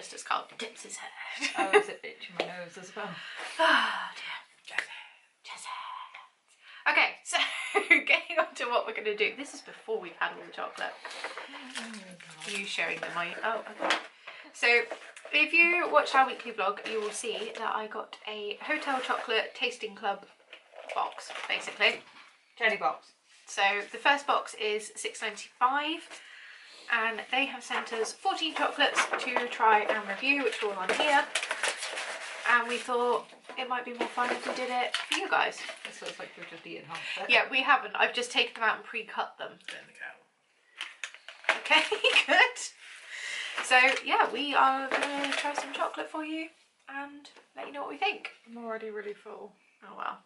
just as Carl tips his head. Oh, is it itching my nose as well? Oh dear. Jesse. Okay, so getting on to what we're going to do. This is before we've had all the chocolate. You showing them, are you? Oh, okay. So if you watched our weekly vlog, you will see that I got a Hotel Chocolate Tasting Club box, basically. Jelly box. So the first box is £6.95 and they have sent us 14 chocolates to try and review, which are all on here. And we thought it might be more fun if we did it for you guys. This looks like you've just eaten half of it. Yeah, we haven't. I've just taken them out and pre-cut them. Then the cow. Okay, good. So yeah, we are going to try some chocolate for you and let you know what we think. I'm already really full. Oh well.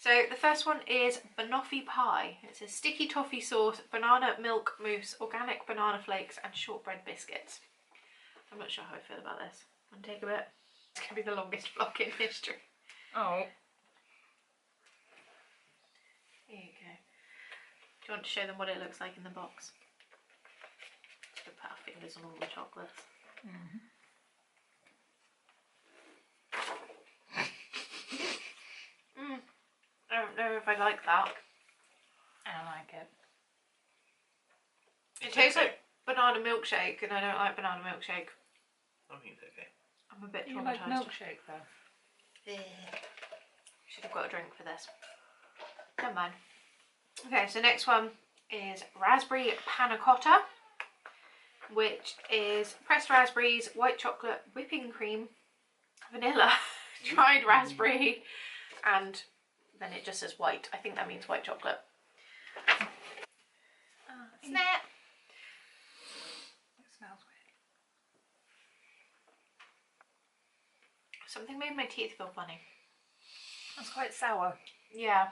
So the first one is Banoffee Pie. It's a sticky toffee sauce, banana milk mousse, organic banana flakes and shortbread biscuits. I'm not sure how I feel about this. I'm gonna take a bit. It's gonna be the longest vlog in history. Oh. Here you go. Do you want to show them what it looks like in the box? Just put our fingers on all the chocolates. I don't know if I like that. I like it. It tastes like banana milkshake and I don't like banana milkshake. I think it's okay. I'm a bit You traumatised. like milkshake though? Should have got a drink for this. Never mind. Okay, so next one is raspberry panna cotta, which is pressed raspberries, white chocolate, whipping cream, vanilla, dried raspberry, and then it just says white. I think that means white chocolate. Snap! It smells weird. Something made my teeth feel funny. That's quite sour. Yeah.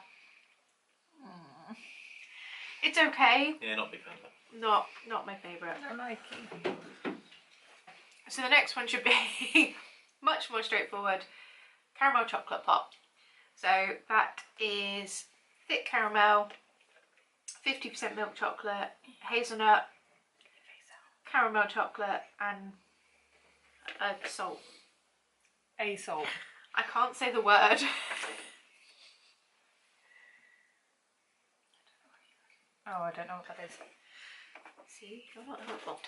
It's okay. Yeah, not a big fan of that. Not my favourite. I don't like it. So the next one should be much more straightforward. Caramel chocolate pot. So that is thick caramel, 50% milk chocolate, hazelnut, caramel chocolate and salt. A salt. I can't say the word. Oh, I don't know what that is. See, you're not helpful.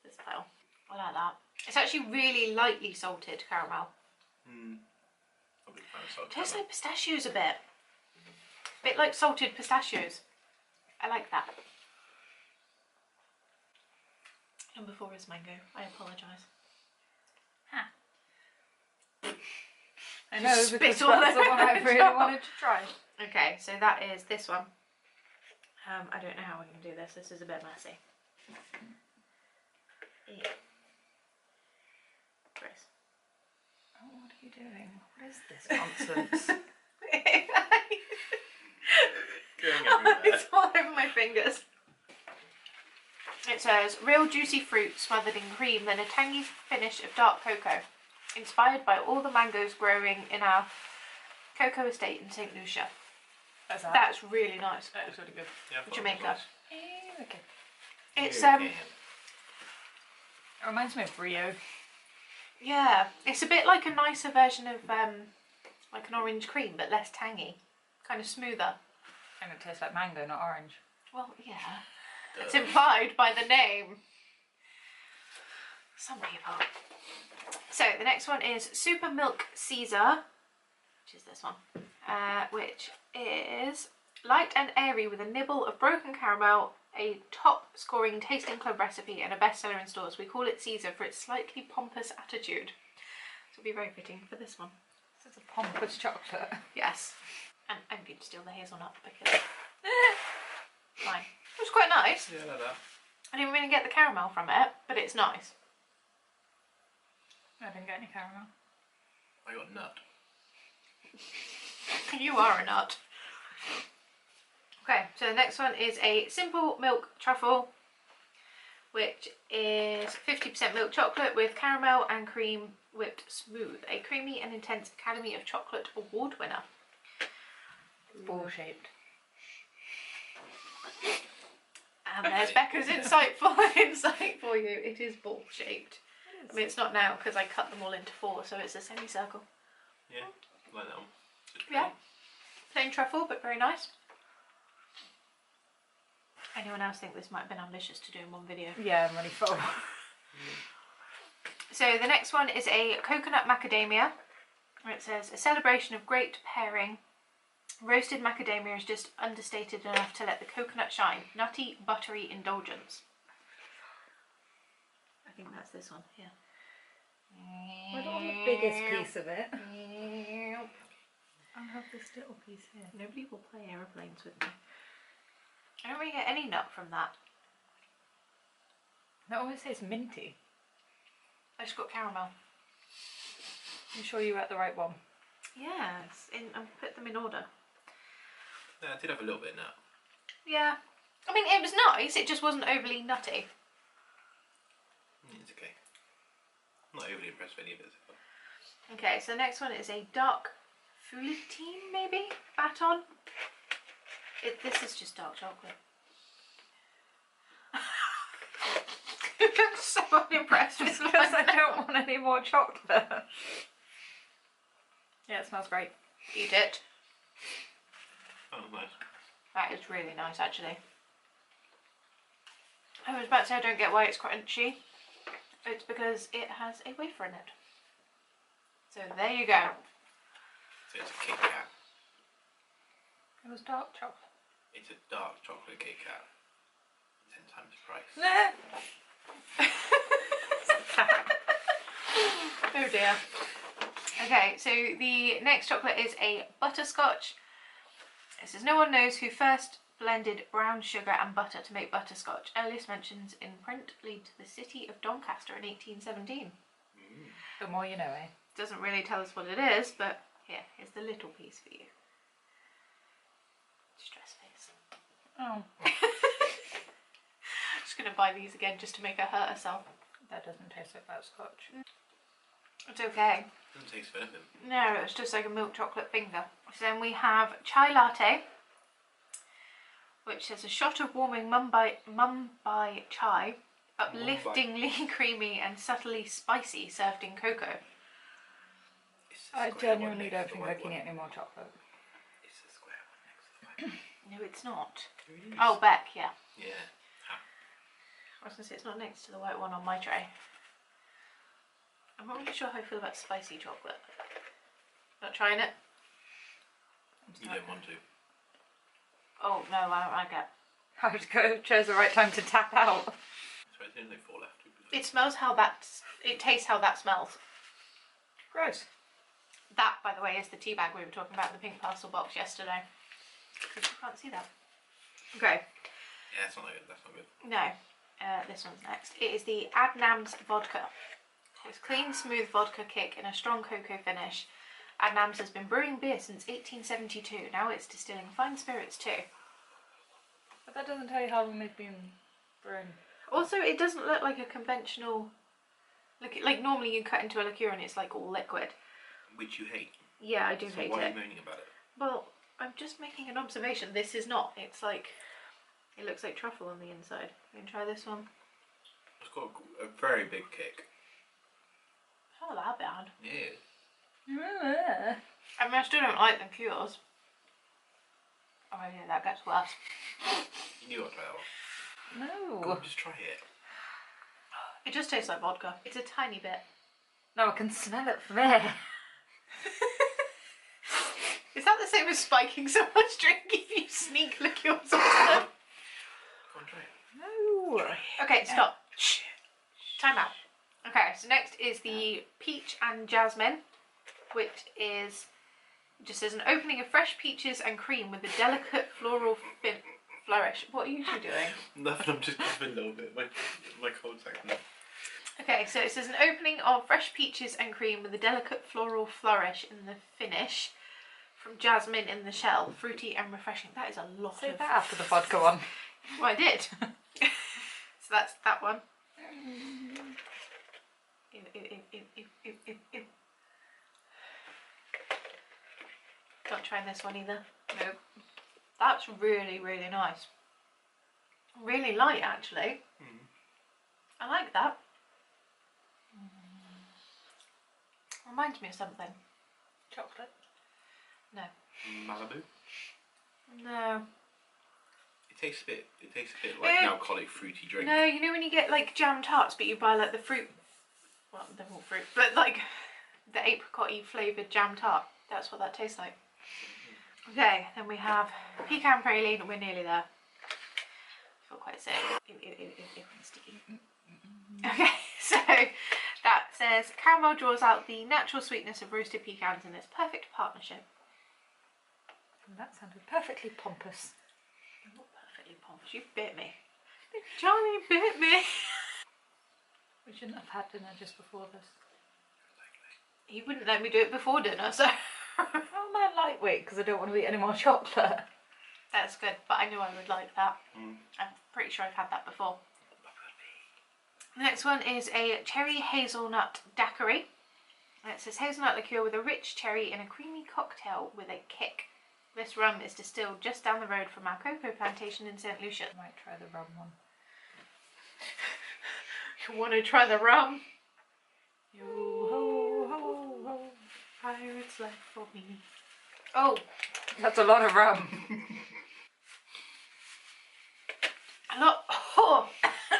This pile. I like that. It's actually really lightly salted caramel. Not a big fan of salt. It tastes like pistachios a bit. A bit like salted pistachios. I like that. Number 4 is mango. I apologise. I know, Spit because all that's the one I over really the wanted to try. Okay, so that is this one. I don't know how we can do this. This is a bit messy. Chris. Oh, what are you doing? What is this nonsense? Going everywhere. It's all over my fingers. It says, real juicy fruit smothered in cream, then a tangy finish of dark cocoa, inspired by all the mangoes growing in our cocoa estate in St. Lucia. That's really nice. That is really good. Yeah, I thought it was Jamaica. nice. Okay. It's Okay. It reminds me of Brio. yeah, it's a bit like a nicer version of like an orange cream, but less tangy, kind of smoother. And it tastes like mango, not orange. Well, yeah, it's implied by the name. Some people. So the next one is Super Milk Caesar, which is this one, which is light and airy with a nibble of broken caramel, a top scoring tasting club recipe and a bestseller in stores. We call it Caesar for its slightly pompous attitude. So it'll be very fitting for this one. This is a pompous chocolate. Yes. And I'm going to steal the hazelnut because fine. It was quite nice. Yeah, I like that. I didn't really get the caramel from it, but it's nice. I didn't get any caramel. I got nut. You are a nut. Okay, so the next one is a simple milk truffle, which is 50% milk chocolate with caramel and cream whipped smooth. A creamy and intense Academy of Chocolate Award winner. Ball shaped. And there's Becca's insight for you. It is ball shaped. I mean, it's not now because I cut them all into 4, so it's a semicircle. Yeah, like that one. Just Yeah. Plain truffle, but very nice. Anyone else think this might have been ambitious to do in one video? Yeah, I'm really full. So the next one is a coconut macadamia. It says, a celebration of great pairing. Roasted macadamia is just understated enough to let the coconut shine. Nutty, buttery indulgence. I think that's this one, yeah. I don't want the biggest piece of it. I'll have this little piece here. Nobody will play aeroplanes with me. I don't really get any nut from that. That always says minty. I just got caramel. You sure you were at the right one? Yes, I put them in order. Yeah, I did have a little bit of nut. Yeah. I mean, it was nice, it just wasn't overly nutty. It's okay. I'm not overly impressed with any of it so far. Okay, so the next one is a dark fouletine, maybe? Baton? This is just dark chocolate. I'm so unimpressed with Because I don't want any more chocolate. Yeah, it smells great. Eat it. Oh, nice. That is really nice, actually. I was about to say I don't get why it's crunchy. It's because it has a wafer in it. So there you go. So it's a Kit Kat. It was dark chocolate. It's a dark chocolate Kit Kat. 10 times the price. Oh dear. Okay, so the next chocolate is a butterscotch. It says, no one knows who first blended brown sugar and butter to make butterscotch. Earliest mentions in print lead to the city of Doncaster in 1817. The more you know, eh? Doesn't really tell us what it is, but here, here's the little piece for you. Stress face. Oh. Just gonna buy these again just to make her hurt herself. That doesn't taste like butterscotch. It's okay. Doesn't taste of anything. No, it's just like a milk chocolate finger. So then we have chai latte, which is a shot of warming Mumbai chai, upliftingly creamy and subtly spicy, served in cocoa. It's the I square one genuinely next don't to the think I white can one. get any more chocolate. It's the square one next to the white one. No, it's not. It is. Oh, Beck, yeah. Yeah. I was going to say, it's not next to the white one on my tray. I'm not really sure how I feel about spicy chocolate. Not trying it? You don't want to. Oh, no, I get. I chose the right time to tap out. So I think they fall left. It smells how that, it tastes how that smells. Gross. That, by the way, is the tea bag we were talking about in the pink parcel box yesterday. Because you can't see that. Okay. Yeah, that's not good. That's not good. No. This one's next. It is the Adnams Vodka. It's clean, smooth vodka kick in a strong cocoa finish. Adnams has been brewing beer since 1872. Now it's distilling fine spirits too. But that doesn't tell you how long they've been brewing. Also, it doesn't look like a conventional... Like normally you cut into a liqueur and it's like all liquid. Which you hate. Yeah, I do So hate why are it. you moaning about it? Well, I'm just making an observation. This is not. It's like... It looks like truffle on the inside. You can try this one. It's got a very big kick. It's not that bad. Yeah. I mean, I still don't like the cures. Oh yeah, that gets worse. You got to try that one. No. Go on, just try it. It just tastes like vodka. It's a tiny bit. No, I can smell it from there. Is that the same as spiking someone's drink if you sneak liqueurs on them? Go on, try it. No. Okay, stop. Shh. Time out. Okay, so next is the peach and jasmine, which is just as an opening of fresh peaches and cream with a delicate floral flourish. What are you two doing? Nothing, I'm just coughing a little bit. My cold's acting up. Okay, so it says an opening of fresh peaches and cream with a delicate floral flourish in the finish from jasmine in the shell, fruity and refreshing. That is a lot Say of... that after the vodka one. Well, I did. So that's that one. Ew, ew, ew, ew, ew, ew, ew, ew. Not trying this one either. Nope. That's really, really nice. Really light, actually. I like that. Reminds me of something. Chocolate. No. Malibu. No. It tastes a bit like an alcoholic fruity drink. No, you know when you get like jam tarts, but you buy like the fruit. Well, they're all fruit, but like the apricot-y flavoured jam tart. That's what that tastes like. Okay, then we have pecan praline. We're nearly there. I feel quite sick. It's sticky. Okay, so that says caramel draws out the natural sweetness of roasted pecans in this perfect partnership. That sounded perfectly pompous. Not perfectly pompous. You bit me. Johnny bit me. We shouldn't have had dinner just before this. He wouldn't let me do it before dinner, so. Oh, man, lightweight because I don't want to eat any more chocolate. That's good, but I knew I would like that. I'm pretty sure I've had that before. The next one is a cherry hazelnut daiquiri. And it says hazelnut liqueur with a rich cherry in a creamy cocktail with a kick. This rum is distilled just down the road from our cocoa plantation in St. Lucia. I might try the rum one. You want to try the rum? Yo ho ho ho. Pirate's life for me. Oh, That's a lot of rum. a lot. Oh,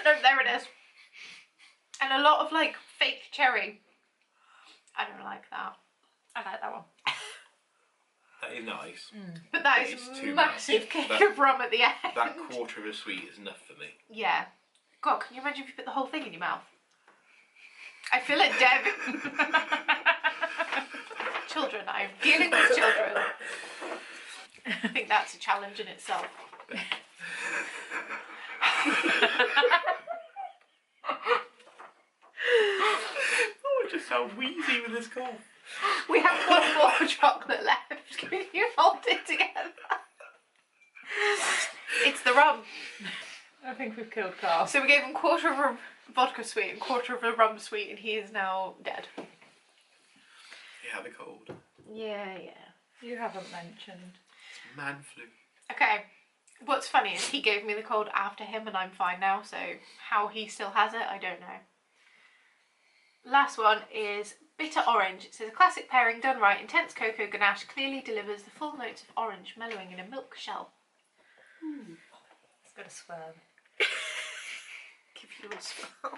no, there it is. And a lot of like fake cherry. I don't like that. I like that one. That is nice. But that It is is a too massive much. kick That- of rum at the end. That quarter of a sweet is enough for me. Yeah. God, can you imagine if you put the whole thing in your mouth? I feel it, Deb. Children, I'm dealing with children. I think that's a challenge in itself. Oh, I just sound wheezy with this cough. We have one more chocolate left. Can you hold it together? It's the rum. I think we've killed Carl. So we gave him quarter of a vodka sweet and quarter of a rum sweet, and he is now dead. You have a cold. Yeah. You haven't mentioned. It's man flu. Okay. What's funny is he gave me the cold after him, and I'm fine now. So how he still has it, I don't know. Last one is bitter orange. It says a classic pairing done right. Intense cocoa ganache clearly delivers the full notes of orange, mellowing in a milk shell. It's got a swerve. Give you a spell.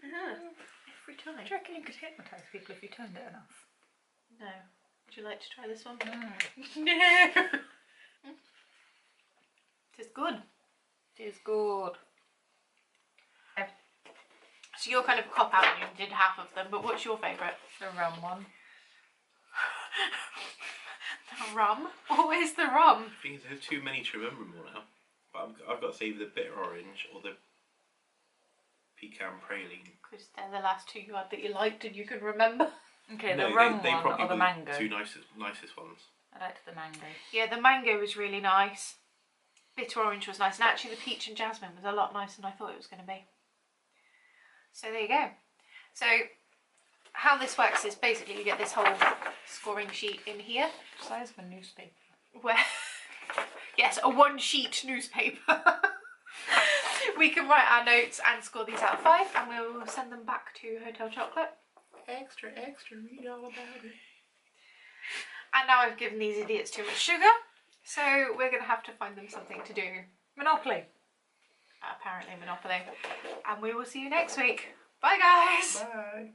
Every time. Do you reckon you could hypnotise people if you turned it enough? No. Would you like to try this one? No. No. It is good. It is good. So you're kind of a cop out and you did half of them, but what's your favourite? The rum one. The rum? Always the rum. I think there's too many to remember more now. But I've got to say the bitter orange or the pecan praline. Because they're the last two you had that you liked and you can remember. Okay, No, the rum they one probably or the were mango? two nicest ones. I liked the mango. Yeah, the mango was really nice. Bitter orange was nice. And actually the peach and jasmine was a lot nicer than I thought it was going to be. So there you go. So how this works is basically you get this whole scoring sheet in here. Size of a newspaper. Where, yes, a one sheet newspaper. We can write our notes and score these out of 5 and we'll send them back to Hotel Chocolat. Extra, read all about it. And now I've given these idiots too much sugar, so we're going to have to find them something to do. Monopoly. Apparently Monopoly. And we will see you next week. Bye guys! Bye.